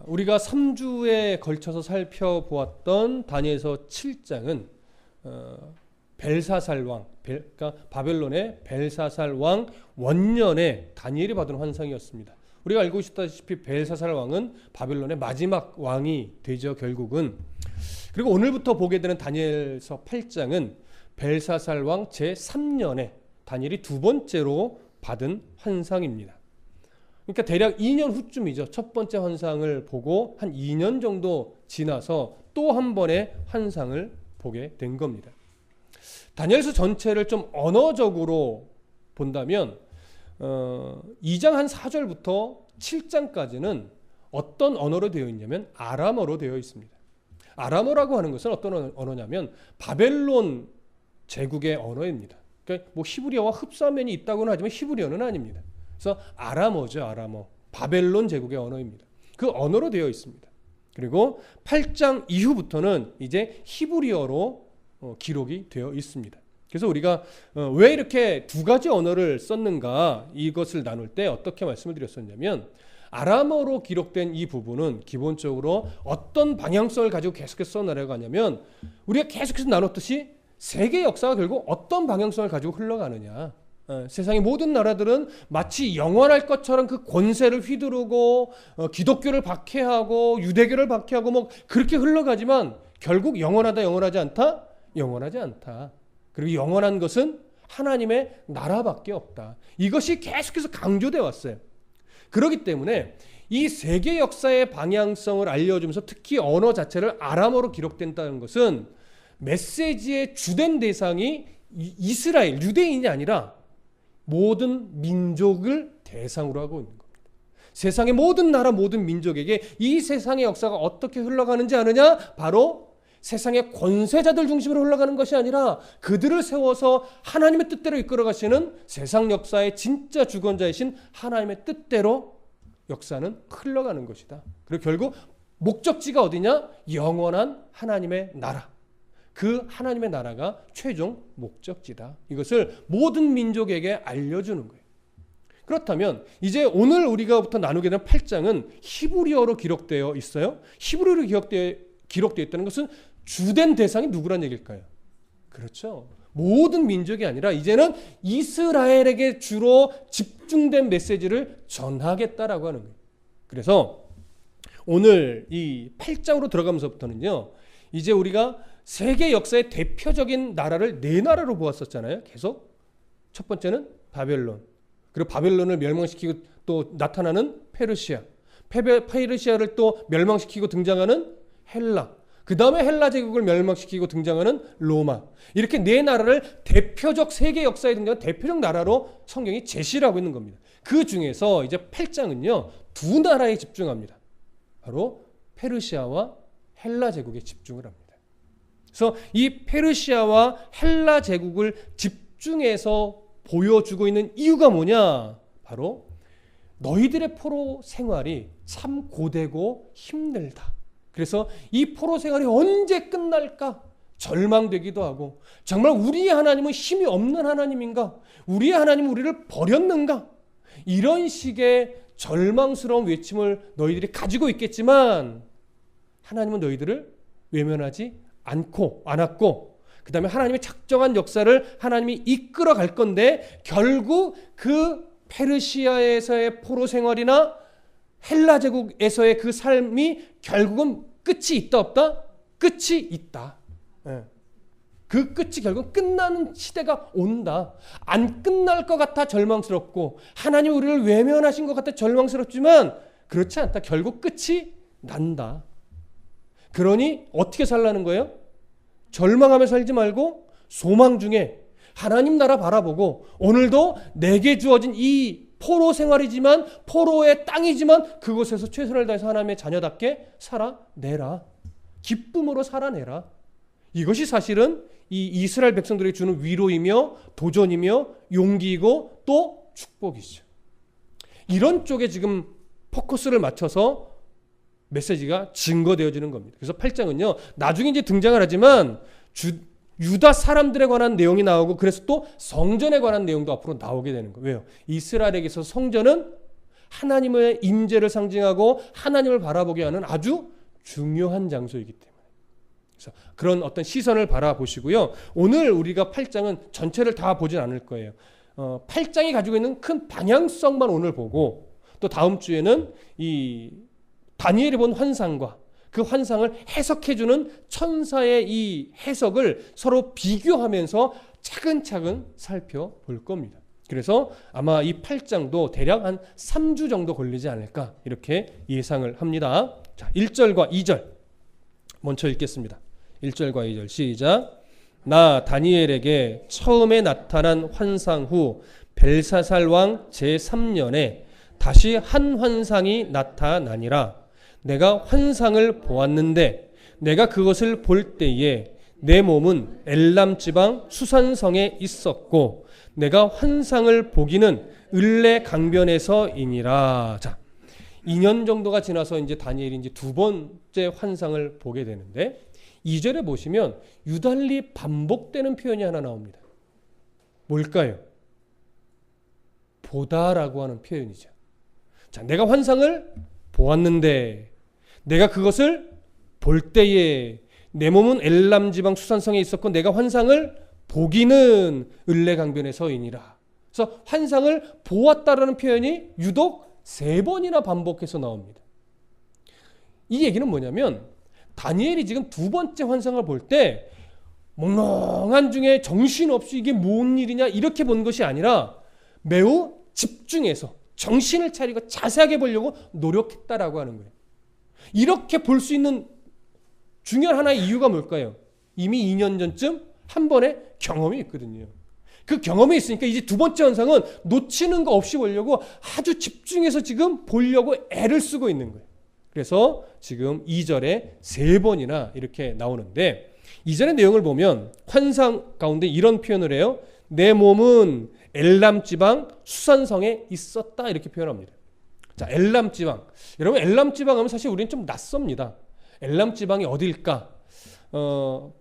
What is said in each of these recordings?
우리가 3주에 걸쳐서 살펴보았던 다니엘서 7장은 벨사살 왕, 그러니까 바벨론의 벨사살 왕 원년에 다니엘이 받은 환상이었습니다. 우리가 알고 있다시피 벨사살 왕은 바벨론의 마지막 왕이 되죠, 결국은. 그리고 오늘부터 보게 되는 다니엘서 8장은 벨사살 왕 제3년에 다니엘이 두 번째로 받은 환상입니다. 그러니까 대략 2년 후쯤이죠. 첫 번째 환상을 보고 한 2년 정도 지나서 또 한 번의 환상을 보게 된 겁니다. 다니엘서 전체를 좀 언어적으로 본다면 2장 한 4절부터 7장까지는 어떤 언어로 되어 있냐면 아람어로 되어 있습니다. 아람어라고 하는 것은 어떤 언어냐면 바벨론 제국의 언어입니다. 그러니까 뭐 히브리어와 흡사면이 있다고는 하지만 히브리어는 아닙니다. 그래서 아람어죠, 아람어. 바벨론 제국의 언어입니다. 그 언어로 되어 있습니다. 그리고 8장 이후부터는 이제 히브리어로 기록이 되어 있습니다. 그래서 우리가 왜 이렇게 두 가지 언어를 썼는가 이것을 나눌 때 어떻게 말씀을 드렸었냐면 아람어로 기록된 이 부분은 기본적으로 어떤 방향성을 가지고 계속해서 써나가려고 하냐면 우리가 계속해서 나눴듯이 세계 역사가 결국 어떤 방향성을 가지고 흘러가느냐. 세상의 모든 나라들은 마치 영원할 것처럼 그 권세를 휘두르고 기독교를 박해하고 유대교를 박해하고 뭐 그렇게 흘러가지만 결국 영원하다 영원하지 않다? 영원하지 않다. 그리고 영원한 것은 하나님의 나라밖에 없다. 이것이 계속해서 강조되어 왔어요. 그렇기 때문에 이 세계 역사의 방향성을 알려주면서 특히 언어 자체를 아람어로 기록된다는 것은 메시지의 주된 대상이 이스라엘, 유대인이 아니라 모든 민족을 대상으로 하고 있는 겁니다. 세상의 모든 나라, 모든 민족에게 이 세상의 역사가 어떻게 흘러가는지 아느냐? 바로 세상의 권세자들 중심으로 흘러가는 것이 아니라 그들을 세워서 하나님의 뜻대로 이끌어 가시는 세상 역사의 진짜 주권자이신 하나님의 뜻대로 역사는 흘러가는 것이다. 그리고 결국 목적지가 어디냐? 영원한 하나님의 나라. 그 하나님의 나라가 최종 목적지다. 이것을 모든 민족에게 알려주는 거예요. 그렇다면 이제 오늘 우리가부터 나누게 된 8장은 히브리어로 기록되어 있어요. 히브리어로 기록되어 있다는 것은 주된 대상이 누구란 얘기일까요? 그렇죠. 모든 민족이 아니라 이제는 이스라엘에게 주로 집중된 메시지를 전하겠다라고 하는 거예요. 그래서 오늘 이 8장으로 들어가면서부터는요. 이제 우리가 세계 역사의 대표적인 나라를 네 나라로 보았었잖아요. 계속. 첫 번째는 바벨론. 그리고 바벨론을 멸망시키고 또 나타나는 페르시아. 페르시아를 또 멸망시키고 등장하는 헬라. 그 다음에 헬라 제국을 멸망시키고 등장하는 로마. 이렇게 네 나라를 대표적 세계 역사에 등장하는 대표적 나라로 성경이 제시를 하고 있는 겁니다. 그 중에서 이제 8장은요. 두 나라에 집중합니다. 바로 페르시아와 헬라 제국에 집중을 합니다. 그래서 이 페르시아와 헬라 제국을 집중해서 보여주고 있는 이유가 뭐냐? 바로 너희들의 포로 생활이 참 고되고 힘들다. 그래서 이 포로 생활이 언제 끝날까? 절망되기도 하고 정말 우리의 하나님은 힘이 없는 하나님인가? 우리의 하나님은 우리를 버렸는가? 이런 식의 절망스러운 외침을 너희들이 가지고 있겠지만 하나님은 너희들을 외면하지 않았고 그 다음에 하나님의 작정한 역사를 하나님이 이끌어 갈 건데 결국 그 페르시아에서의 포로 생활이나 헬라 제국에서의 그 삶이 결국은 끝이 있다 없다? 끝이 있다. 그 끝이 결국 끝나는 시대가 온다. 안 끝날 것 같아 절망스럽고 하나님 우리를 외면하신 것 같아 절망스럽지만 그렇지 않다. 결국 끝이 난다. 그러니 어떻게 살라는 거예요? 절망하며 살지 말고 소망 중에 하나님 나라 바라보고 오늘도 내게 주어진 이 포로 생활이지만 포로의 땅이지만 그곳에서 최선을 다해서 하나님의 자녀답게 살아내라. 기쁨으로 살아내라. 이것이 사실은 이 이스라엘 백성들에게 주는 위로이며 도전이며 용기이고 또 축복이죠. 이런 쪽에 지금 포커스를 맞춰서 메시지가 증거되어지는 겁니다. 그래서 8장은요. 나중에 이제 등장을 하지만 유다 사람들에 관한 내용이 나오고 그래서 또 성전에 관한 내용도 앞으로 나오게 되는 거예요. 왜요? 이스라엘에게서 성전은 하나님의 임재를 상징하고 하나님을 바라보게 하는 아주 중요한 장소이기 때문에 그래서 그런 어떤 시선을 바라보시고요. 오늘 우리가 8장은 전체를 다 보진 않을 거예요. 8장이 가지고 있는 큰 방향성만 오늘 보고 또 다음 주에는 이 다니엘이 본 환상과 그 환상을 해석해주는 천사의 이 해석을 서로 비교하면서 차근차근 살펴볼 겁니다. 그래서 아마 이 8장도 대략 한 3주 정도 걸리지 않을까 이렇게 예상을 합니다. 자, 1절과 2절 먼저 읽겠습니다. 1절과 2절 시작. 나 다니엘에게 처음에 나타난 환상 후 벨사살 왕 제3년에 다시 한 환상이 나타나니라. 내가 환상을 보았는데 내가 그것을 볼 때에 내 몸은 엘람 지방 수산성에 있었고 내가 환상을 보기는 을레 강변에서이니라. 자, 2년 정도가 지나서 이제 다니엘이 이제 두 번째 환상을 보게 되는데 2절에 보시면 유달리 반복되는 표현이 하나 나옵니다. 뭘까요? 보다라고 하는 표현이죠. 자, 내가 환상을 보았는데 내가 그것을 볼 때에 내 몸은 엘람 지방 수산성에 있었고 내가 환상을 보기는 을레 강변에서이니라. 그래서 환상을 보았다라는 표현이 유독 3번이나 반복해서 나옵니다. 이 얘기는 뭐냐면 다니엘이 지금 두 번째 환상을 볼 때 몽롱한 중에 정신없이 이게 뭔 일이냐 이렇게 본 것이 아니라 매우 집중해서 정신을 차리고 자세하게 보려고 노력했다라고 하는 거예요. 이렇게 볼 수 있는 중요한 하나의 이유가 뭘까요? 이미 2년 전쯤 한 번의 경험이 있거든요. 그 경험이 있으니까 이제 두 번째 환상은 놓치는 거 없이 보려고 아주 집중해서 지금 보려고 애를 쓰고 있는 거예요. 그래서 지금 2절에 3번이나 이렇게 나오는데 2절의 내용을 보면 환상 가운데 이런 표현을 해요. 내 몸은 엘람 지방 수산성에 있었다 이렇게 표현합니다. 자, 엘람 지방. 여러분 엘람 지방 하면 사실 우리는 좀 낯섭니다. 엘람 지방이 어딜까?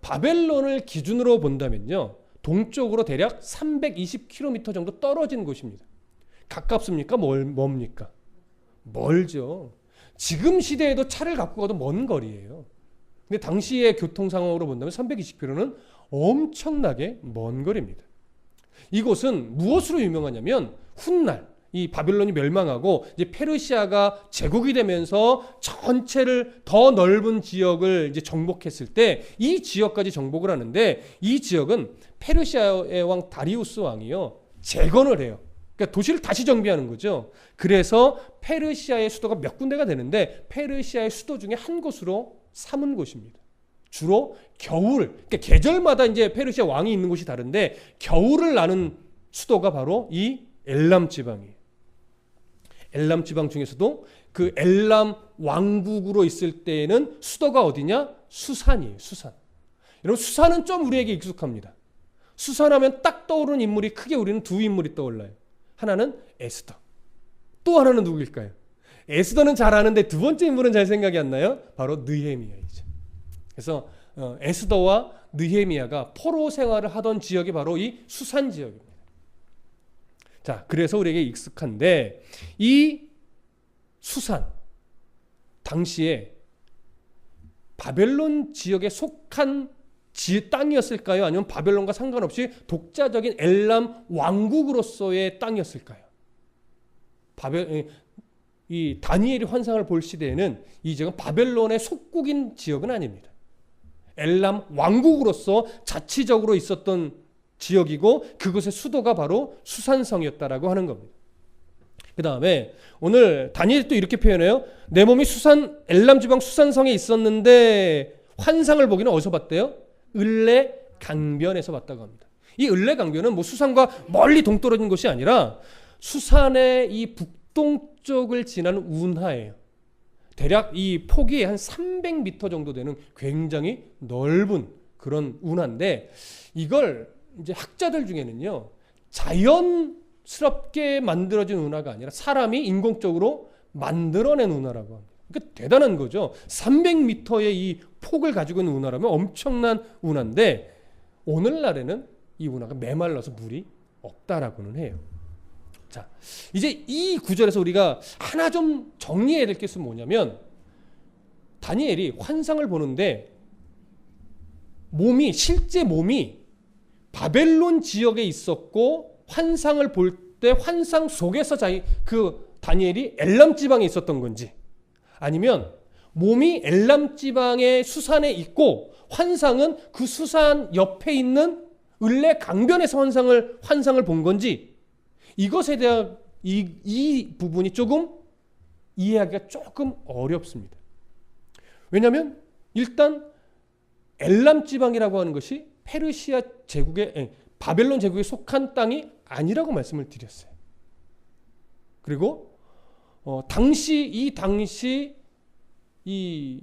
바벨론을 기준으로 본다면요. 동쪽으로 대략 320km 정도 떨어진 곳입니다. 가깝습니까? 뭡니까? 멀죠. 지금 시대에도 차를 갖고 가도 먼 거리예요. 근데 당시의 교통 상황으로 본다면 320km는 엄청나게 먼 거리입니다. 이곳은 무엇으로 유명하냐면 훗날 이 바벨론이 멸망하고 이제 페르시아가 제국이 되면서 전체를 더 넓은 지역을 이제 정복했을 때 이 지역까지 정복을 하는데 이 지역은 페르시아의 왕 다리우스 왕이요 재건을 해요. 그러니까 도시를 다시 정비하는 거죠. 그래서 페르시아의 수도가 몇 군데가 되는데 페르시아의 수도 중에 한 곳으로 삼은 곳입니다. 주로 겨울, 그러니까 계절마다 이제 페르시아 왕이 있는 곳이 다른데 겨울을 나는 수도가 바로 이 엘람 지방이에요. 엘람 지방 중에서도 그 엘람 왕국으로 있을 때에는 수도가 어디냐? 수산이에요. 수산. 여러분 수산은 좀 우리에게 익숙합니다. 수산하면 딱 떠오르는 인물이 크게 우리는 두 인물이 떠올라요. 하나는 에스더. 또 하나는 누구일까요? 에스더는 잘 아는데 두 번째 인물은 잘 생각이 안 나요. 바로 느헤미야이죠. 그래서 에스더와 느헤미야가 포로 생활을 하던 지역이 바로 이 수산 지역입니다. 자, 그래서 우리에게 익숙한데 이 수산 당시에 바벨론 지역에 속한 땅이었을까요? 아니면 바벨론과 상관없이 독자적인 엘람 왕국으로서의 땅이었을까요? 이 다니엘이 환상을 볼 시대에는 이 지역은 바벨론의 속국인 지역은 아닙니다. 엘람 왕국으로서 자치적으로 있었던 지역이고 그곳의 수도가 바로 수산성이었다라고 하는 겁니다. 그 다음에 오늘 다니엘이 또 이렇게 표현해요. 내 몸이 엘람 지방 수산성에 있었는데 환상을 보기는 어디서 봤대요? 을레 강변에서 봤다고 합니다. 이 을레 강변은 뭐 수산과 멀리 동떨어진 곳이 아니라 수산의 이 북동쪽을 지나는 운하예요. 대략 이 폭이 한 300m 정도 되는 굉장히 넓은 그런 운하인데 이걸 이제 학자들 중에는요 자연스럽게 만들어진 운하가 아니라 사람이 인공적으로 만들어낸 운하라고 합니다. 그러니까 대단한 거죠. 300m의 이 폭을 가지고 있는 운하라면 엄청난 운하인데 오늘날에는 이 운하가 메말라서 물이 없다라고는 해요. 자, 이제 이 구절에서 우리가 하나 좀 정리해야 될 것은 뭐냐면 다니엘이 환상을 보는데 실제 몸이 바벨론 지역에 있었고 환상을 볼 때 환상 속에서 다니엘이 엘람 지방에 있었던 건지, 아니면 몸이 엘람 지방의 수산에 있고 환상은 그 수산 옆에 있는 을레 강변에서 환상을 본 건지, 이것에 대한 이 부분이 조금 이해하기가 조금 어렵습니다. 왜냐하면 일단 엘람 지방이라고 하는 것이 페르시아 제국의 바벨론 제국에 속한 땅이 아니라고 말씀을 드렸어요. 그리고 당시 이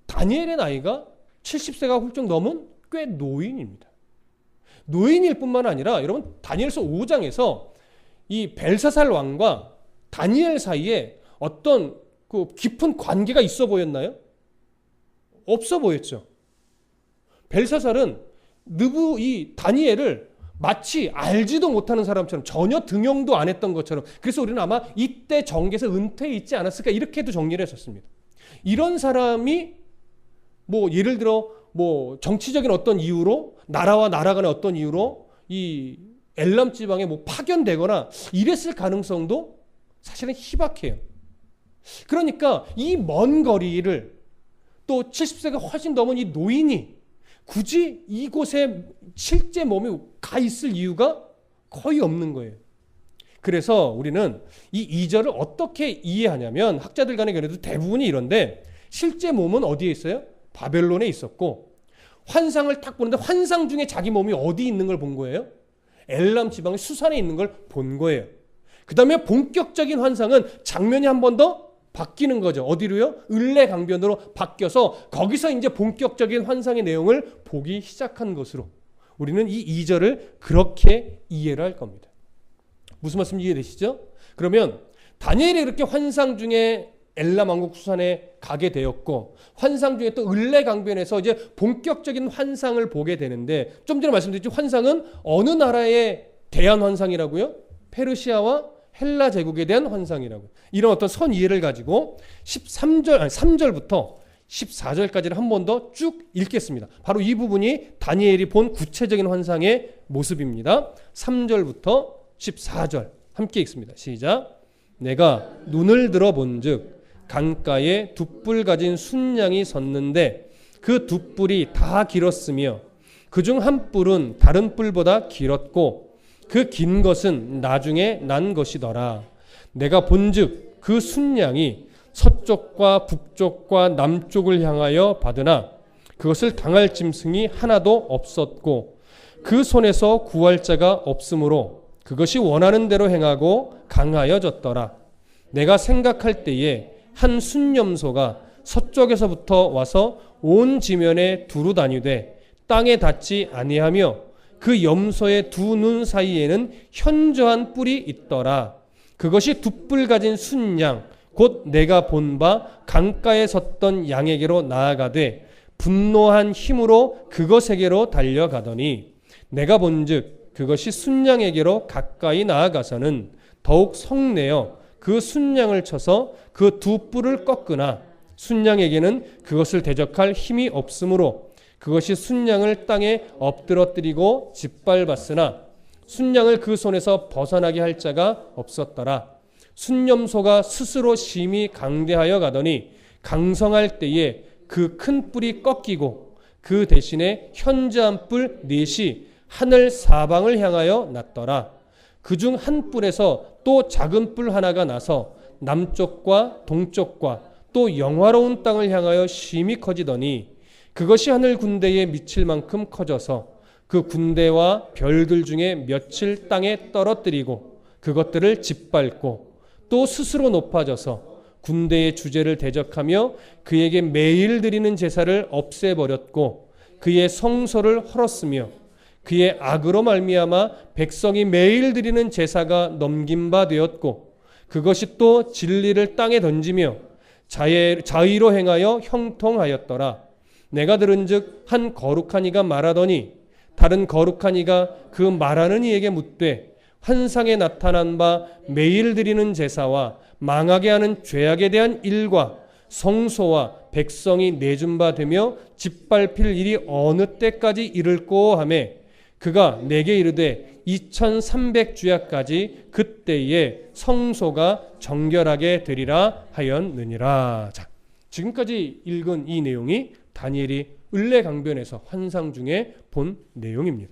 다니엘의 나이가 70세가 훌쩍 넘은 꽤 노인입니다. 노인일 뿐만 아니라 여러분 다니엘서 5장에서 이 벨사살 왕과 다니엘 사이에 어떤 그 깊은 관계가 있어 보였나요? 없어 보였죠. 벨사살은 이 다니엘을 마치 알지도 못하는 사람처럼, 전혀 등용도 안 했던 것처럼, 그래서 우리는 아마 이때 정계에서 은퇴해 있지 않았을까 이렇게도 정리를 했었습니다. 이런 사람이 예를 들어 정치적인 어떤 이유로, 나라와 나라 간의 어떤 이유로 이 엘람 지방에 파견되거나 이랬을 가능성도 사실은 희박해요. 그러니까 이 먼 거리를 또 70세가 훨씬 넘은 이 노인이 굳이 이곳에 실제 몸이 가 있을 이유가 거의 없는 거예요. 그래서 우리는 이 2절을 어떻게 이해하냐면, 학자들 간의 견해도 대부분이 이런데, 실제 몸은 어디에 있어요? 바벨론에 있었고, 환상을 딱 보는데 환상 중에 자기 몸이 어디 있는 걸 본 거예요? 엘람 지방의 수산에 있는 걸 본 거예요. 그 다음에 본격적인 환상은 장면이 한 번 더 바뀌는 거죠. 어디로요? 을레 강변으로 바뀌어서 거기서 이제 본격적인 환상의 내용을 보기 시작한 것으로 우리는 이 2절을 그렇게 이해를 할 겁니다. 무슨 말씀인지 이해되시죠? 그러면 다니엘이 그렇게 환상 중에 엘람 왕국 수산에 가게 되었고, 환상 중에 또 을레 강변에서 이제 본격적인 환상을 보게 되는데, 좀 전에 말씀드렸죠. 환상은 어느 나라에 대한 환상이라고요? 페르시아와 헬라 제국에 대한 환상이라고. 이런 어떤 선 이해를 가지고 3절부터 14절까지를 한 번 더 쭉 읽겠습니다. 바로 이 부분이 다니엘이 본 구체적인 환상의 모습입니다. 3절부터 14절 함께 읽습니다. 시작. 내가 눈을 들어 본즉 강가에 두 뿔 가진 순양이 섰는데 그 두 뿔이 다 길었으며 그중 한 뿔은 다른 뿔보다 길었고 그 긴 것은 나중에 난 것이더라. 내가 본즉 그 순양이 서쪽과 북쪽과 남쪽을 향하여 받으나 그것을 당할 짐승이 하나도 없었고 그 손에서 구할 자가 없으므로 그것이 원하는 대로 행하고 강하여졌더라. 내가 생각할 때에 한 순념소가 서쪽에서부터 와서 온 지면에 두루 다니되 땅에 닿지 아니하며 그 염소의 두 눈 사이에는 현저한 뿔이 있더라. 그것이 두 뿔 가진 순양 곧 내가 본 바 강가에 섰던 양에게로 나아가되 분노한 힘으로 그것에게로 달려가더니 내가 본즉 그것이 순양에게로 가까이 나아가서는 더욱 성내어 그 순양을 쳐서 그 두 뿔을 꺾으나 순양에게는 그것을 대적할 힘이 없으므로 그것이 순양을 땅에 엎드러뜨리고 짓밟았으나 순양을 그 손에서 벗어나게 할 자가 없었더라. 순념소가 스스로 심히 강대하여 가더니 강성할 때에 그 큰 뿔이 꺾이고 그 대신에 현저한 뿔 넷이 하늘 사방을 향하여 났더라. 그중 한 뿔에서 또 작은 뿔 하나가 나서 남쪽과 동쪽과 또 영화로운 땅을 향하여 심히 커지더니 그것이 하늘 군대에 미칠 만큼 커져서 그 군대와 별들 중에 며칠 땅에 떨어뜨리고 그것들을 짓밟고 또 스스로 높아져서 군대의 주제를 대적하며 그에게 매일 드리는 제사를 없애버렸고 그의 성소를 헐었으며 그의 악으로 말미암아 백성이 매일 드리는 제사가 넘긴 바 되었고 그것이 또 진리를 땅에 던지며 자의로 행하여 형통하였더라. 내가 들은즉 한 거룩한 이가 말하더니 다른 거룩한 이가 그 말하는 이에게 묻되 환상에 나타난 바 매일 드리는 제사와 망하게 하는 죄악에 대한 일과 성소와 백성이 내준 바 되며 짓밟힐 일이 어느 때까지 이를꼬 하며 그가 내게 이르되 2300주야까지 그때에 성소가 정결하게 되리라 하였느니라. 자, 지금까지 읽은 이 내용이 다니엘이 을레강변에서 환상 중에 본 내용입니다.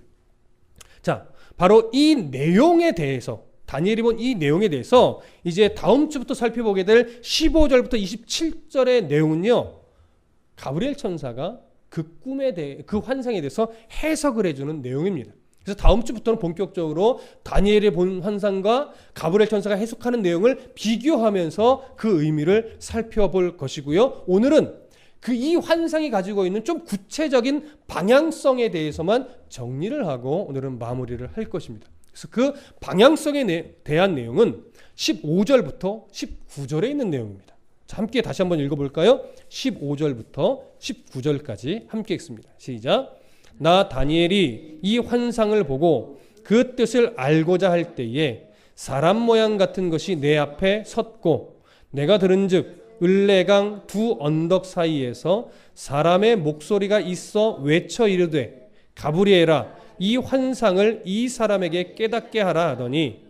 자, 바로 이 내용에 대해서 다니엘이 본 이 내용에 대해서 이제 다음 주부터 살펴보게 될 15절부터 27절의 내용은요, 가브리엘 천사가 그 꿈에 대해, 그 환상에 대해서 해석을 해주는 내용입니다. 그래서 다음 주부터는 본격적으로 다니엘이 본 환상과 가브리엘 천사가 해석하는 내용을 비교하면서 그 의미를 살펴볼 것이고요. 오늘은 그 이 환상이 가지고 있는 좀 구체적인 방향성에 대해서만 정리를 하고 오늘은 마무리를 할 것입니다. 그래서 그 방향성에 대한 내용은 15절부터 19절에 있는 내용입니다. 자, 함께 다시 한번 읽어볼까요? 15절부터 19절까지 함께 읽습니다. 시작. 나 다니엘이 이 환상을 보고 그 뜻을 알고자 할 때에 사람 모양 같은 것이 내 앞에 섰고 내가 들은즉 을레강 두 언덕 사이에서 사람의 목소리가 있어 외쳐 이르되 가브리엘아 이 환상을 이 사람에게 깨닫게 하라 하더니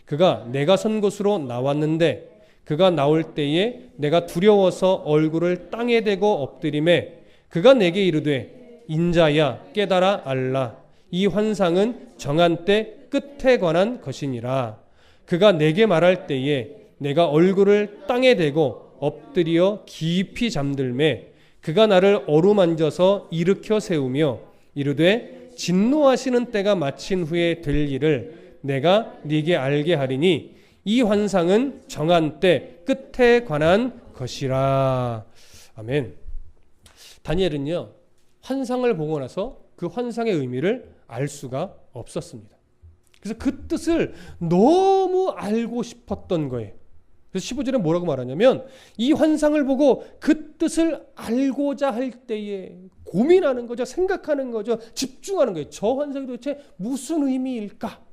그가 내가 선 곳으로 나왔는데 그가 나올 때에 내가 두려워서 얼굴을 땅에 대고 엎드림에 그가 내게 이르되 인자야 깨달아 알라 이 환상은 정한 때 끝에 관한 것이니라. 그가 내게 말할 때에 내가 얼굴을 땅에 대고 엎드려 깊이 잠들매 그가 나를 어루만져서 일으켜 세우며 이르되 진노하시는 때가 마친 후에 될 일을 내가 네게 알게 하리니 이 환상은 정한 때 끝에 관한 것이라. 아멘. 다니엘은요, 환상을 보고 나서 그 환상의 의미를 알 수가 없었습니다. 그래서 그 뜻을 너무 알고 싶었던 거예요. 그래서 15절에 뭐라고 말하냐면 이 환상을 보고 그 뜻을 알고자 할 때에 고민하는 거죠. 생각하는 거죠. 집중하는 거예요. 저 환상이 도대체 무슨 의미일까?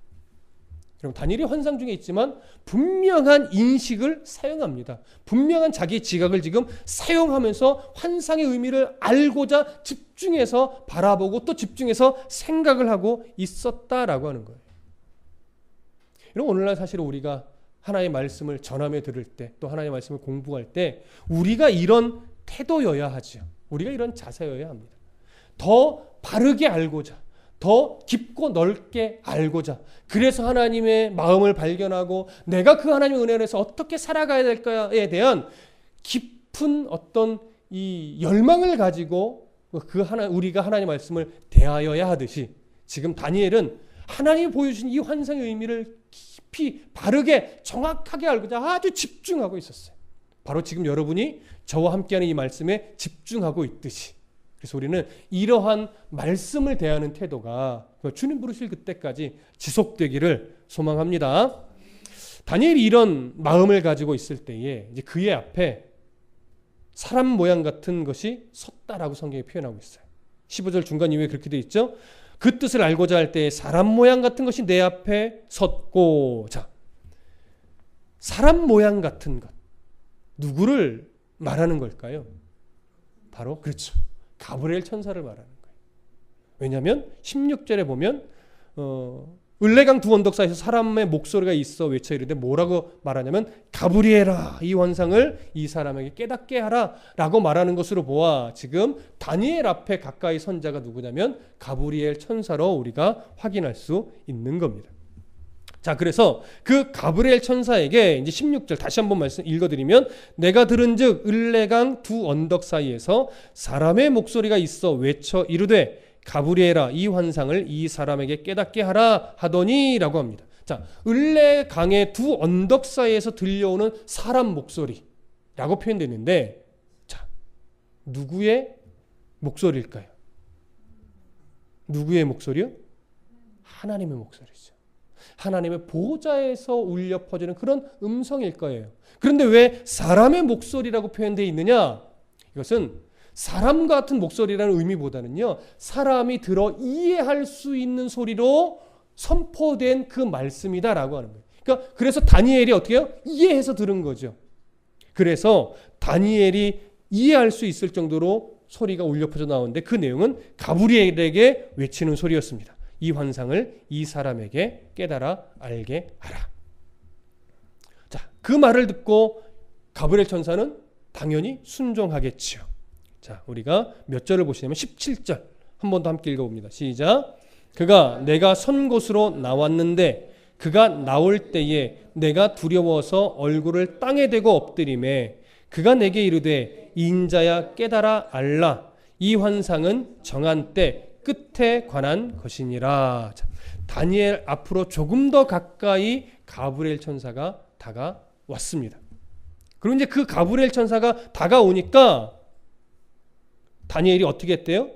그럼 다니엘이 환상 중에 있지만 분명한 인식을 사용합니다. 분명한 자기 지각을 지금 사용하면서 환상의 의미를 알고자 집중해서 바라보고 또 집중해서 생각을 하고 있었다라고 하는 거예요. 여러분, 오늘날 사실 우리가 하나님의 말씀을 전하며 들을 때 또 하나님의 말씀을 공부할 때 우리가 이런 태도여야 하죠. 우리가 이런 자세여야 합니다. 더 바르게 알고자, 더 깊고 넓게 알고자, 그래서 하나님의 마음을 발견하고 내가 그 하나님의 은혜로 해서 어떻게 살아가야 될까에 대한 깊은 어떤 이 열망을 가지고 우리가 하나님의 말씀을 대하여야 하듯이 지금 다니엘은 하나님이 보여주신 이 환상의 의미를 깊이 바르게 정확하게 알고자 아주 집중하고 있었어요. 바로 지금 여러분이 저와 함께하는 이 말씀에 집중하고 있듯이. 그래서 우리는 이러한 말씀을 대하는 태도가 주님 부르실 그때까지 지속되기를 소망합니다. 다니엘이 이런 마음을 가지고 있을 때에 이제 그의 앞에 사람 모양 같은 것이 섰다라고 성경이 표현하고 있어요. 15절 중간 이후에 그렇게 되어 있죠. 그 뜻을 알고자 할 때 사람 모양 같은 것이 내 앞에 섰고. 자, 사람 모양 같은 것, 누구를 말하는 걸까요? 바로 그렇죠, 가브리엘 천사를 말하는 거예요. 왜냐하면 16절에 보면 을레강 두 언덕 사이에서 사람의 목소리가 있어 외쳐 이르되 뭐라고 말하냐면 가브리엘아 이 환상을 이 사람에게 깨닫게 하라 라고 말하는 것으로 보아 지금 다니엘 앞에 가까이 선 자가 누구냐면 가브리엘 천사로 우리가 확인할 수 있는 겁니다. 자, 그래서 그 가브리엘 천사에게 이제 16절 다시 한번 말씀 읽어드리면 내가 들은즉 을레강 두 언덕 사이에서 사람의 목소리가 있어 외쳐 이르되 가브리엘아 이 환상을 이 사람에게 깨닫게 하라 하더니 라고 합니다. 자, 을레강의 두 언덕 사이에서 들려오는 사람 목소리라고 표현되는데, 자, 누구의 목소리일까요? 누구의 목소리요? 하나님의 목소리죠. 하나님의 보좌에서 울려 퍼지는 그런 음성일 거예요. 그런데 왜 사람의 목소리라고 표현되어 있느냐? 이것은 사람 같은 목소리라는 의미보다는요, 사람이 들어 이해할 수 있는 소리로 선포된 그 말씀이다라고 하는 거예요. 그러니까 그래서 다니엘이 어떻게 해요? 이해해서 들은 거죠. 그래서 다니엘이 이해할 수 있을 정도로 소리가 울려 퍼져 나오는데 그 내용은 가브리엘에게 외치는 소리였습니다. 이 환상을 이 사람에게 깨달아 알게 하라. 자, 그 말을 듣고 가브리엘 천사는 당연히 순종하겠지요. 자, 우리가 몇 절을 보시냐면 17절 한 번 더 함께 읽어봅니다. 시작. 그가 내가 선 곳으로 나왔는데 그가 나올 때에 내가 두려워서 얼굴을 땅에 대고 엎드리매 그가 내게 이르되 인자야 깨달아 알라. 이 환상은 정한 때 끝에 관한 것이니라. 자, 다니엘 앞으로 조금 더 가까이 가브리엘 천사가 다가왔습니다. 그리고 이제 그 가브리엘 천사가 다가오니까 다니엘이 어떻게 했대요?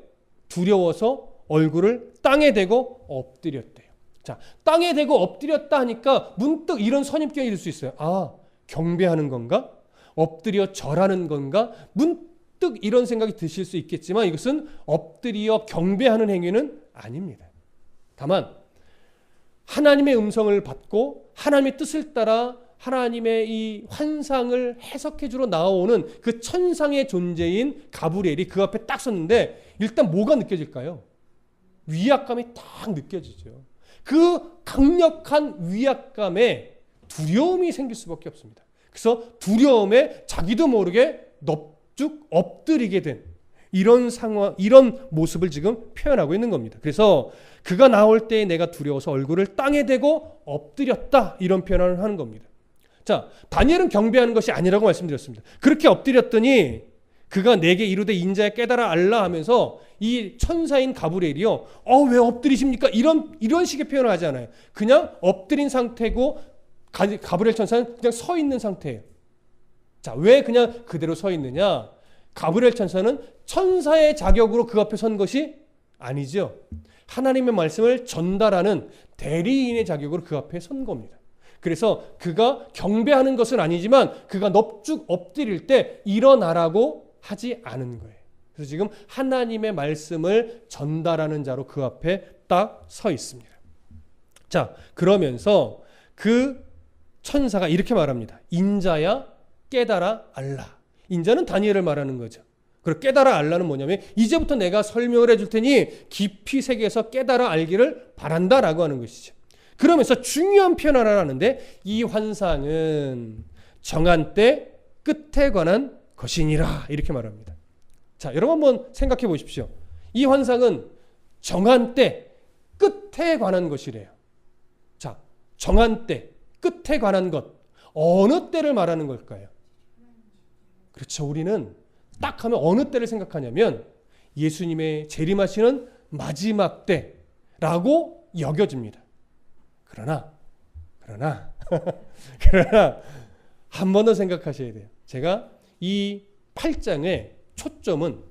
두려워서 얼굴을 땅에 대고 엎드렸대요. 자, 땅에 대고 엎드렸다 하니까 문득 이런 선입견이 들 수 있어요. 아, 경배하는 건가? 엎드려 절하는 건가? 문득 이런 생각이 드실 수 있겠지만 이것은 엎드려 경배하는 행위는 아닙니다. 다만 하나님의 음성을 받고 하나님의 뜻을 따라 하나님의 이 환상을 해석해 주러 나오는 그 천상의 존재인 가브리엘이 그 앞에 딱 섰는데 일단 뭐가 느껴질까요? 위압감이 딱 느껴지죠. 그 강력한 위압감에 두려움이 생길 수밖에 없습니다. 그래서 두려움에 자기도 모르게 넙죽 엎드리게 된 이런 상황, 이런 모습을 지금 표현하고 있는 겁니다. 그래서 그가 나올 때 내가 두려워서 얼굴을 땅에 대고 엎드렸다 이런 표현을 하는 겁니다. 자, 다니엘은 경배하는 것이 아니라고 말씀드렸습니다. 그렇게 엎드렸더니 그가 내게 이르되 인자야 깨달아 알라 하면서 이 천사인 가브리엘이요. 왜 엎드리십니까? 이런 식의 표현을 하지 않아요. 그냥 엎드린 상태고 가브리엘 천사는 그냥 서 있는 상태예요. 자, 왜 그냥 그대로 서 있느냐? 가브리엘 천사는 천사의 자격으로 그 앞에 선 것이 아니죠. 하나님의 말씀을 전달하는 대리인의 자격으로 그 앞에 선 겁니다. 그래서 그가 경배하는 것은 아니지만 그가 넙죽 엎드릴 때 일어나라고 하지 않은 거예요. 그래서 지금 하나님의 말씀을 전달하는 자로 그 앞에 딱 서 있습니다. 자, 그러면서 그 천사가 이렇게 말합니다. 인자야 깨달아 알라. 인자는 다니엘을 말하는 거죠. 그리고 깨달아 알라는 뭐냐면 이제부터 내가 설명을 해줄 테니 깊이 새겨서 깨달아 알기를 바란다라고 하는 것이죠. 그러면서 중요한 표현 하나를 하는데 이 환상은 정한 때 끝에 관한 것이니라 이렇게 말합니다. 자, 여러분 한번 생각해 보십시오. 이 환상은 정한 때 끝에 관한 것이래요. 자, 정한 때 끝에 관한 것 어느 때를 말하는 걸까요? 그렇죠. 우리는 딱 하면 어느 때를 생각하냐면 예수님의 재림하시는 마지막 때라고 여겨집니다. 그러나 한 번 더 생각하셔야 돼요. 제가 이 8장의 초점은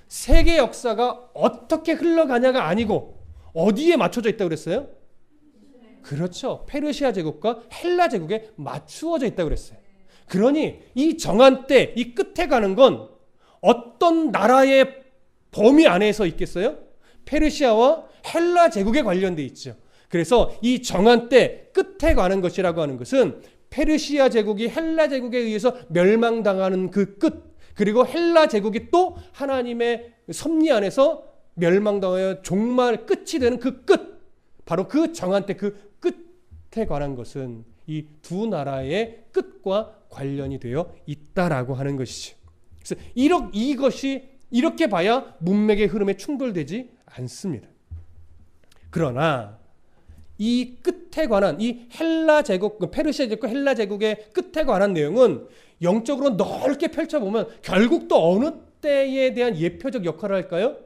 세계 역사가 어떻게 흘러가냐가 아니고 어디에 맞춰져 있다고 그랬어요? 그렇죠. 페르시아 제국과 헬라 제국에 맞추어져 있다고 그랬어요. 그러니 이 정한 때, 이 끝에 가는 건 어떤 나라의 범위 안에서 있겠어요? 페르시아와 헬라 제국에 관련돼 있죠. 그래서 이 정한 때 끝에 가는 것이라고 하는 것은 페르시아 제국이 헬라 제국에 의해서 멸망당하는 그 끝, 그리고 헬라 제국이 또 하나님의 섭리 안에서 멸망당하여 종말 끝이 되는 그 끝, 바로 그 정한 때 그 끝에 관한 것은 이 두 나라의 끝과 관련이 되어 있다라고 하는 것이죠. 그래서 이것이 이렇게 봐야 문맥의 흐름에 충돌되지 않습니다. 그러나 이 끝에 관한 이 헬라 제국, 페르시아 제국과 헬라 제국의 끝에 관한 내용은 영적으로 넓게 펼쳐보면 결국 또 어느 때에 대한 예표적 역할을 할까요?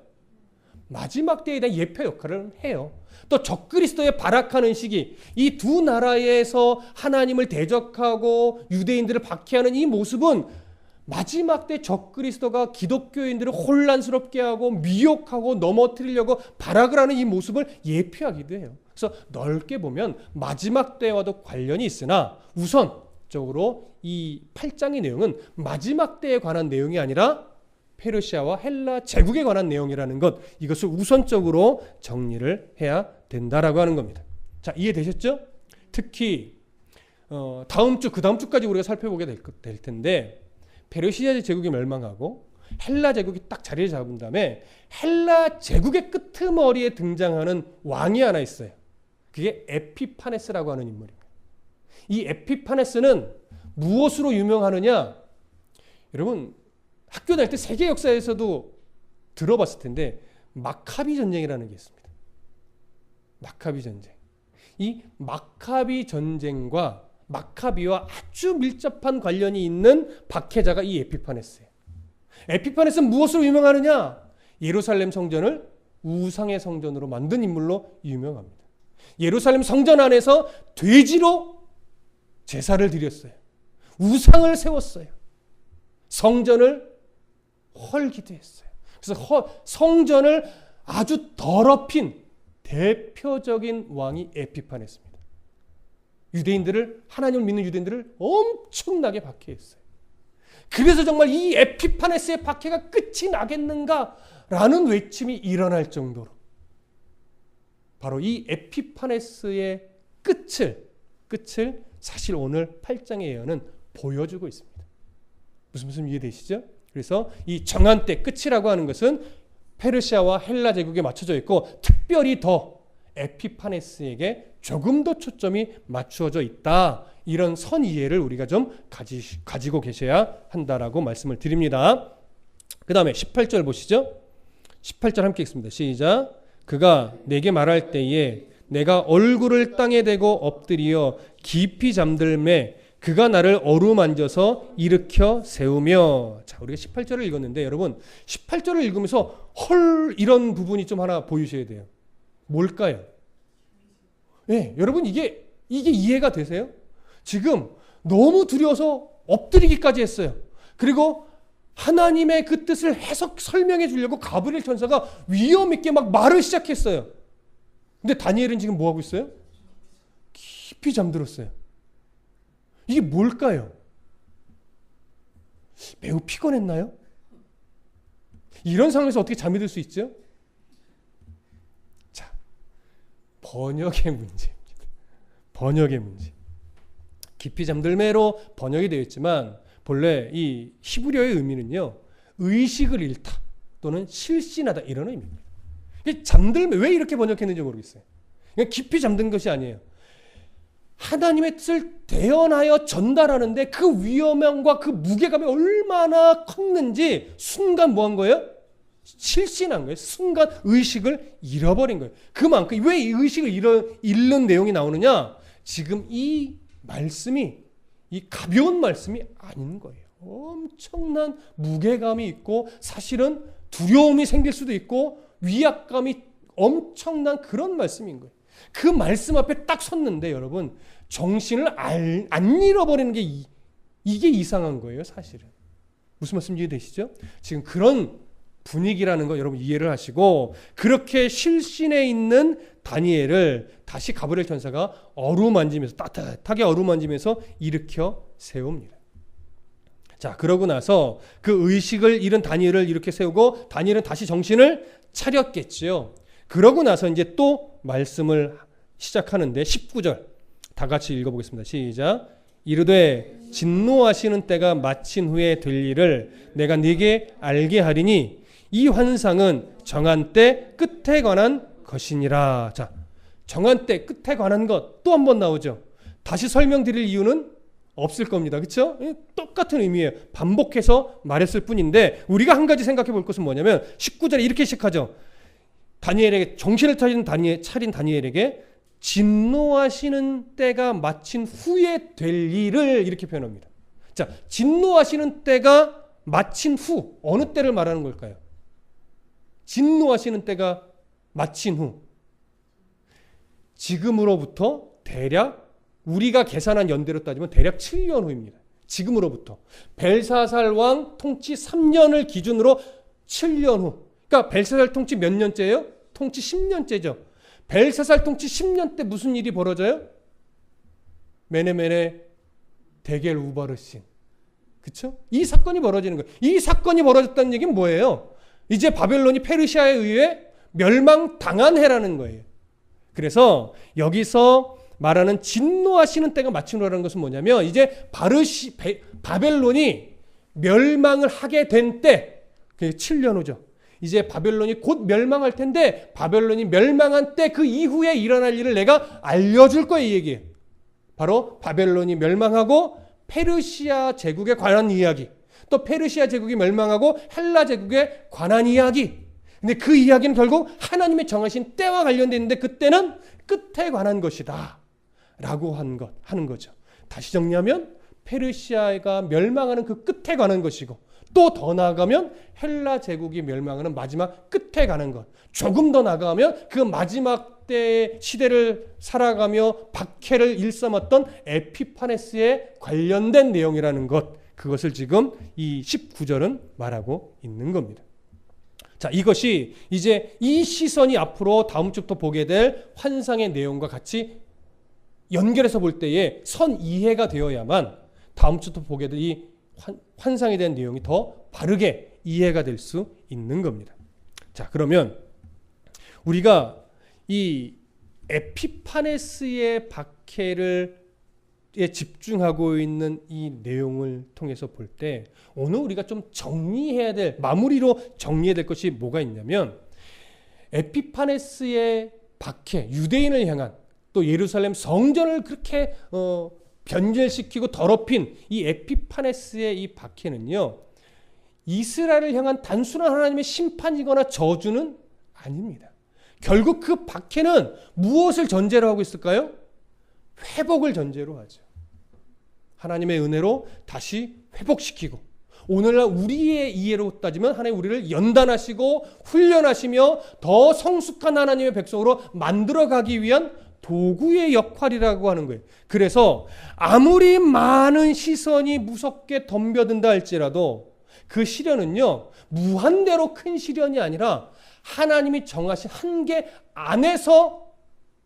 마지막 때에 대한 예표 역할을 해요. 또 적그리스도의 발악하는 시기, 이 두 나라에서 하나님을 대적하고 유대인들을 박해하는 이 모습은 마지막 때 적그리스도가 기독교인들을 혼란스럽게 하고 미혹하고 넘어뜨리려고 발악을 하는 이 모습을 예표하기도 해요. 그래서 넓게 보면 마지막 때와도 관련이 있으나 우선적으로 이 8장의 내용은 마지막 때에 관한 내용이 아니라 페르시아와 헬라 제국에 관한 내용이라는 것, 이것을 우선적으로 정리를 해야 된다라고 하는 겁니다. 자, 이해되셨죠? 특히 다음 주, 그 다음 주까지 우리가 살펴보게 될 텐데 페르시아 제국이 멸망하고 헬라 제국이 딱 자리를 잡은 다음에 헬라 제국의 끄트머리에 등장하는 왕이 하나 있어요. 그게 에피파네스라고 하는 인물입니다. 이 에피파네스는 무엇으로 유명하느냐? 여러분 학교 다닐 때 세계 역사에서도 들어봤을 텐데 마카비 전쟁이라는 게 있습니다. 마카비 전쟁. 이 마카비 전쟁과 마카비와 아주 밀접한 관련이 있는 박해자가 이 에피파네스예요. 에피파네스는 무엇으로 유명하느냐? 예루살렘 성전을 우상의 성전으로 만든 인물로 유명합니다. 예루살렘 성전 안에서 돼지로 제사를 드렸어요. 우상을 세웠어요. 성전을 헐기도 했어요. 그래서 성전을 아주 더럽힌 대표적인 왕이 에피파네스입니다. 유대인들을, 하나님을 믿는 유대인들을 엄청나게 박해했어요. 그래서 정말 이 에피파네스의 박해가 끝이 나겠는가라는 외침이 일어날 정도로 바로 이 에피파네스의 끝을 사실 오늘 8장의 예언은 보여주고 있습니다. 무슨 이해되시죠? 그래서 이 정한 때 끝이라고 하는 것은 페르시아와 헬라 제국에 맞춰져 있고 특별히 더 에피파네스에게 조금 더 초점이 맞추어져 있다. 이런 선 이해를 우리가 좀 가지고 계셔야 한다라고 말씀을 드립니다. 그 다음에 18절 보시죠. 18절 함께 읽습니다. 시작. 그가 내게 말할 때에 내가 얼굴을 땅에 대고 엎드리어 깊이 잠들매 그가 나를 어루만져서 일으켜 세우며. 자, 우리가 18절을 읽었는데 여러분 18절을 읽으면서 헐 이런 부분이 좀 하나 보이셔야 돼요. 뭘까요? 네, 여러분 이게 이해가 되세요? 지금 너무 두려워서 엎드리기까지 했어요. 그리고 하나님의 그 뜻을 설명해 주려고 가브리엘 천사가 위험 있게 막 말을 시작했어요. 근데 다니엘은 지금 뭐 하고 있어요? 깊이 잠들었어요. 이게 뭘까요? 매우 피곤했나요? 이런 상황에서 어떻게 잠이 들 수 있죠? 자, 번역의 문제입니다. 번역의 문제. 깊이 잠들매로 번역이 되어 있지만 본래 이 히브리어의 의미는요, 의식을 잃다 또는 실신하다 이런 의미입니다. 잠들매, 왜 이렇게 번역했는지 모르겠어요. 그냥 깊이 잠든 것이 아니에요. 하나님의 뜻을 대언하여 전달하는데 그 위험함과 그 무게감이 얼마나 컸는지 순간 뭐 한 거예요? 실신한 거예요. 순간 의식을 잃어버린 거예요. 그만큼 왜 이 의식을 잃는 내용이 나오느냐? 지금 이 말씀이, 이 가벼운 말씀이 아닌 거예요. 엄청난 무게감이 있고 사실은 두려움이 생길 수도 있고 위압감이 엄청난 그런 말씀인 거예요. 그 말씀 앞에 딱 섰는데 여러분 정신을 안 잃어버리는 게 이게 이상한 거예요. 사실은. 무슨 말씀 이해되시죠? 지금 그런 분위기라는 거 여러분 이해를 하시고 그렇게 실신에 있는 다니엘을 다시 가브리엘 천사가 어루만지면서 따뜻하게 어루만지면서 일으켜 세웁니다. 자, 그러고 나서 그 의식을 잃은 다니엘을 이렇게 세우고 다니엘은 다시 정신을 차렸겠지요. 그러고 나서 이제 또 말씀을 시작하는데 19절 다 같이 읽어보겠습니다. 시작. 이르되 진노하시는 때가 마친 후에 될 일을 내가 네게 알게 하리니 이 환상은 정한 때 끝에 관한 것이니라. 자, 정한 때 끝에 관한 것 또 한 번 나오죠. 다시 설명드릴 이유는 없을 겁니다. 그렇죠? 똑같은 의미예요. 반복해서 말했을 뿐인데 우리가 한 가지 생각해 볼 것은 뭐냐면 19절에 이렇게 시작하죠. 다니엘에게 정신을 차린 다니엘에게 진노하시는 때가 마친 후에 될 일을 이렇게 표현합니다. 자, 진노하시는 때가 마친 후 어느 때를 말하는 걸까요? 진노하시는 때가 마친 후 지금으로부터 대략 우리가 계산한 연대로 따지면 대략 7년 후입니다. 지금으로부터 벨사살 왕 통치 3년을 기준으로 7년 후. 그러니까 벨사살 통치 몇 년째예요? 통치 10년째죠. 벨사살 통치 10년 때 무슨 일이 벌어져요? 메네메네 데겔 우바르신. 그렇죠? 이 사건이 벌어지는 거예요. 이 사건이 벌어졌다는 얘기는 뭐예요? 이제 바벨론이 페르시아에 의해 멸망당한 해라는 거예요. 그래서 여기서 말하는 진노하시는 때가 마침이라는 것은 뭐냐면 이제 바벨론이 멸망을 하게 된 때, 그게 7년 후죠. 이제 바벨론이 곧 멸망할 텐데 바벨론이 멸망한 때 그 이후에 일어날 일을 내가 알려줄 거예요. 이 얘기예요. 바로 바벨론이 멸망하고 페르시아 제국에 관한 이야기, 또 페르시아 제국이 멸망하고 헬라 제국에 관한 이야기. 근데 그 이야기는 결국 하나님의 정하신 때와 관련되어 있는데 그때는 끝에 관한 것이다 라고 하는 거죠. 다시 정리하면 페르시아가 멸망하는 그 끝에 관한 것이고, 또 더 나아가면 헬라 제국이 멸망하는 마지막 끝에 가는 것, 조금 더 나아가면 그 마지막 때의 시대를 살아가며 박해를 일삼았던 에피파네스에 관련된 내용이라는 것, 그것을 지금 이 19절은 말하고 있는 겁니다. 자, 이것이 이제 이 시선이 앞으로 다음 주부터 보게 될 환상의 내용과 같이 연결해서 볼 때에 선 이해가 되어야만 다음 주부터 보게 될 이 환상에 대한 내용이 더 바르게 이해가 될 수 있는 겁니다. 자, 그러면 우리가 이 에피파네스의 박해를 집중하고 있는 이 내용을 통해서 볼 때 오늘 우리가 좀 정리해야 될, 마무리로 정리해야 될 것이 뭐가 있냐면, 에피파네스의 박해, 유대인을 향한, 또 예루살렘 성전을 그렇게 변절시키고 더럽힌 이 에피파네스의 이 박해는요, 이스라엘을 향한 단순한 하나님의 심판이거나 저주는 아닙니다. 결국 그 박해는 무엇을 전제로 하고 있을까요? 회복을 전제로 하죠. 하나님의 은혜로 다시 회복시키고, 오늘날 우리의 이해로 따지면 하나님 우리를 연단하시고 훈련하시며 더 성숙한 하나님의 백성으로 만들어가기 위한 도구의 역할이라고 하는 거예요. 그래서 아무리 많은 시선이 무섭게 덤벼든다 할지라도 그 시련은요, 무한대로 큰 시련이 아니라 하나님이 정하신 한계 안에서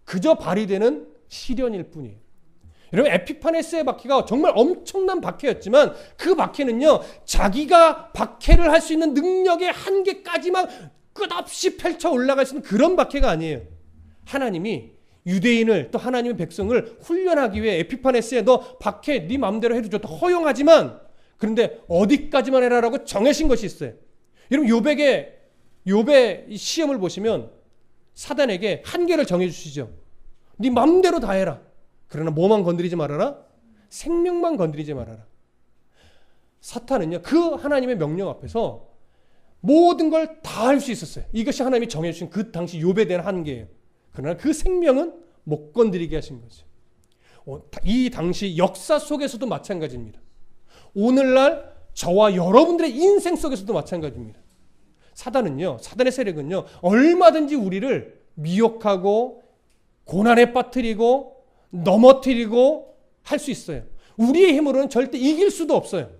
그저 발휘되는 시련일 뿐이에요. 여러분, 에피파네스의 박해가 정말 엄청난 박해였지만 그 박해는요, 자기가 박해를 할 수 있는 능력의 한계까지만 끝없이 펼쳐 올라갈 수 있는 그런 박해가 아니에요. 하나님이 유대인을, 또 하나님의 백성을 훈련하기 위해 에피파네스에 너 박해 네 마음대로 해도 좋다, 허용하지만 그런데 어디까지만 해라라고 정해진 것이 있어요. 여러분, 욥의 시험을 보시면 사단에게 한계를 정해주시죠. 네 마음대로 다 해라. 그러나 뭐만 건드리지 말아라? 생명만 건드리지 말아라. 사탄은요, 그 하나님의 명령 앞에서 모든 걸 다 할 수 있었어요. 이것이 하나님이 정해주신 그 당시 욥에 대한 한계예요. 그러나 그 생명은 못 건드리게 하신 거죠. 이 당시 역사 속에서도 마찬가지입니다. 오늘날 저와 여러분들의 인생 속에서도 마찬가지입니다. 사단의 세력은요, 얼마든지 우리를 미혹하고 고난에 빠뜨리고 넘어뜨리고 할 수 있어요. 우리의 힘으로는 절대 이길 수도 없어요.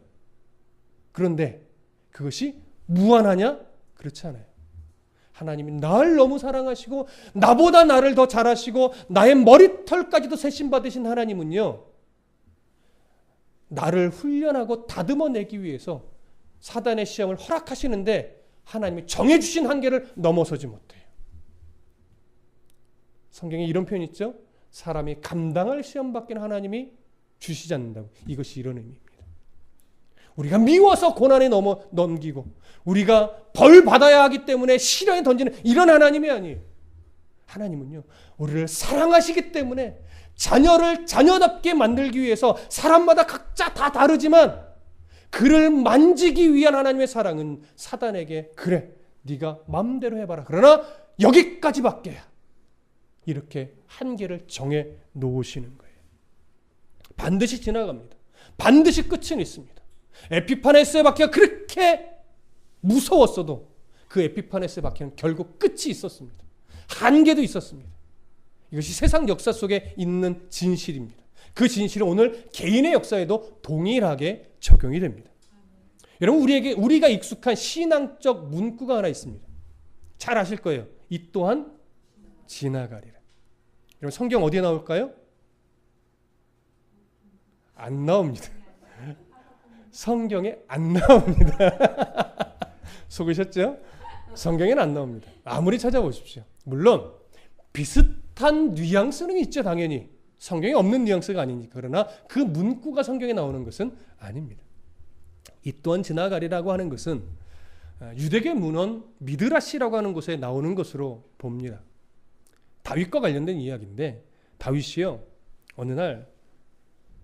그런데 그것이 무한하냐? 그렇지 않아요. 하나님이 나를 너무 사랑하시고 나보다 나를 더 잘하시고 나의 머리털까지도 세심받으신 하나님은요, 나를 훈련하고 다듬어내기 위해서 사단의 시험을 허락하시는데 하나님이 정해주신 한계를 넘어서지 못해요. 성경에 이런 표현이 있죠. 사람이 감당할 시험 받기는 하나님이 주시지 않는다고. 이것이 이런 의미입니다. 우리가 미워서 고난에 넘기고 우리가 벌 받아야 하기 때문에 시련에 던지는 이런 하나님이 아니에요. 하나님은요, 우리를 사랑하시기 때문에 자녀를 자녀답게 만들기 위해서 사람마다 각자 다 다르지만 그를 만지기 위한 하나님의 사랑은 사단에게 그래, 네가 마음대로 해봐라. 그러나 여기까지밖에야. 이렇게 한계를 정해 놓으시는 거예요. 반드시 지나갑니다. 반드시 끝은 있습니다. 에피파네스의 박해가 그렇게 무서웠어도 그 에피파네스의 박해는 결국 끝이 있었습니다. 한계도 있었습니다. 이것이 세상 역사 속에 있는 진실입니다. 그 진실은 오늘 개인의 역사에도 동일하게 적용이 됩니다. 여러분, 우리가 익숙한 신앙적 문구가 하나 있습니다. 잘 아실 거예요. 이 또한 지나가리라. 여러분, 성경 어디에 나올까요? 안 나옵니다. 성경에 안 나옵니다. 속으셨죠? 성경에는 안 나옵니다. 아무리 찾아보십시오. 물론 비슷한 비슷한 뉘앙스는 있죠, 당연히. 성경에 없는 뉘앙스가 아니니까. 그러나 그 문구가 성경에 나오는 것은 아닙니다. 이 또한 지나가리라고 하는 것은 유대계 문헌 미드라시라고 하는 곳에 나오는 것으로 봅니다. 다윗과 관련된 이야기인데, 다윗이요 어느 날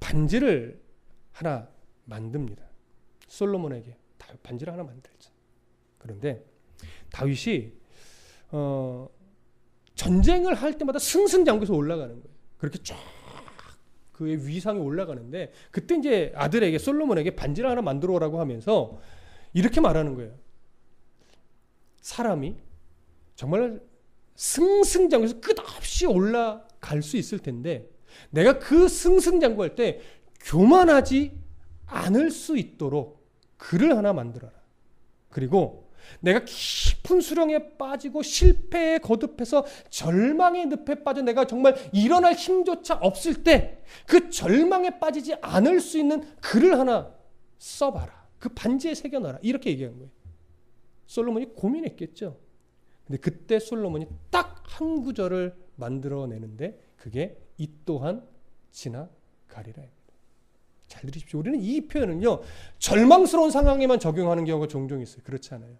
반지를 하나 만듭니다. 솔로몬에게 반지를 하나 만들죠. 그런데 다윗이 전쟁을 할 때마다 승승장구해서 올라가는 거예요. 그렇게 쫙 그의 위상이 올라가는데, 그때 이제 아들에게, 솔로몬에게 반지를 하나 만들어 오라고 하면서 이렇게 말하는 거예요. 사람이 정말 승승장구해서 끝없이 올라갈 수 있을 텐데, 내가 그 승승장구할 때 교만하지 않을 수 있도록 글을 하나 만들어라. 그리고 내가 깊은 수렁에 빠지고 실패에 거듭해서 절망의 늪에 빠져 내가 정말 일어날 힘조차 없을 때 그 절망에 빠지지 않을 수 있는 글을 하나 써봐라. 그 반지에 새겨놔라. 이렇게 얘기한 거예요. 솔로몬이 고민했겠죠. 근데 그때 솔로몬이 딱 한 구절을 만들어내는데, 그게 이 또한 지나가리라. 잘 들으십시오. 우리는 이 표현은요, 절망스러운 상황에만 적용하는 경우가 종종 있어요. 그렇지 않아요.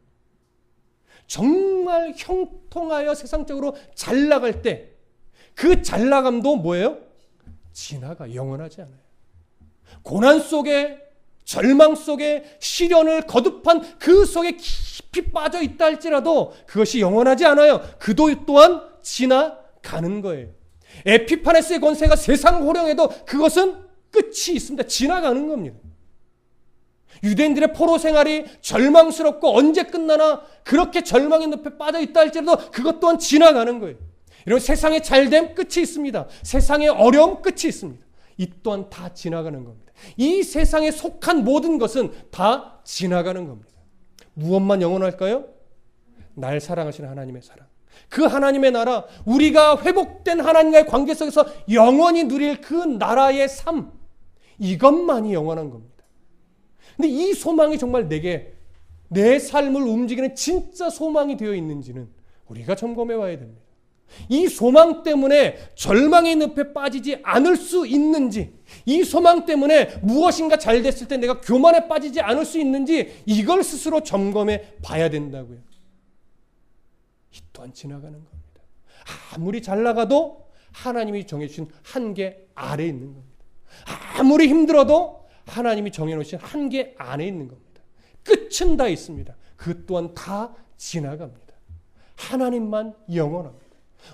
정말 형통하여 세상적으로 잘 나갈 때 그 잘 나감도 뭐예요? 영원하지 않아요. 고난 속에, 절망 속에, 시련을 거듭한 그 속에 깊이 빠져 있다 할지라도 그것이 영원하지 않아요. 그도 또한 지나가는 거예요. 에피파네스의 권세가 세상 호령에도 그것은 끝이 있습니다. 지나가는 겁니다. 유대인들의 포로 생활이 절망스럽고 언제 끝나나 그렇게 절망의 늪에 빠져 있다 할지라도 그것 또한 지나가는 거예요. 이런 세상의 잘됨 끝이 있습니다. 세상의 어려움 끝이 있습니다. 이 또한 다 지나가는 겁니다. 이 세상에 속한 모든 것은 다 지나가는 겁니다. 무엇만 영원할까요? 날 사랑하시는 하나님의 사랑. 그 하나님의 나라, 우리가 회복된 하나님과의 관계 속에서 영원히 누릴 그 나라의 삶, 이것만이 영원한 겁니다. 근데 이 소망이 정말 내 삶을 움직이는 진짜 소망이 되어 있는지는 우리가 점검해 봐야 됩니다. 이 소망 때문에 절망의 늪에 빠지지 않을 수 있는지, 이 소망 때문에 무엇인가 잘 됐을 때 내가 교만에 빠지지 않을 수 있는지, 이걸 스스로 점검해 봐야 된다고요. 이 또한 지나가는 겁니다. 아무리 잘 나가도 하나님이 정해주신 한계 아래에 있는 겁니다. 아무리 힘들어도 하나님이 정해놓으신 한계 안에 있는 겁니다. 끝은 다 있습니다. 그 또한 다 지나갑니다. 하나님만 영원합니다.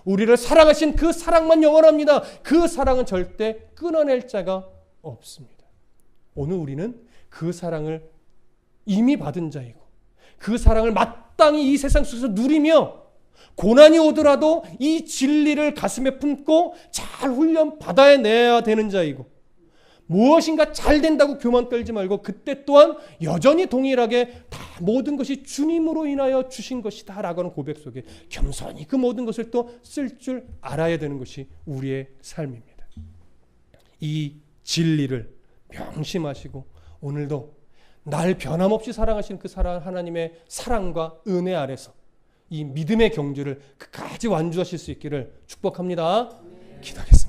우리를 사랑하신 그 사랑만 영원합니다. 그 사랑은 절대 끊어낼 자가 없습니다. 오늘 우리는 그 사랑을 이미 받은 자이고, 그 사랑을 마땅히 이 세상 속에서 누리며, 고난이 오더라도 이 진리를 가슴에 품고 잘 훈련 받아내야 되는 자이고, 무엇인가 잘 된다고 교만 떨지 말고 그때 또한 여전히 동일하게 다 모든 것이 주님으로 인하여 주신 것이다 라고 하는 고백 속에 겸손히 그 모든 것을 또 쓸 줄 알아야 되는 것이 우리의 삶입니다. 이 진리를 명심하시고 오늘도 날 변함없이 사랑하시는 그 하나님의 사랑과 은혜 아래서 이 믿음의 경주를 끝까지 완주하실 수 있기를 축복합니다. 기도하겠습니다.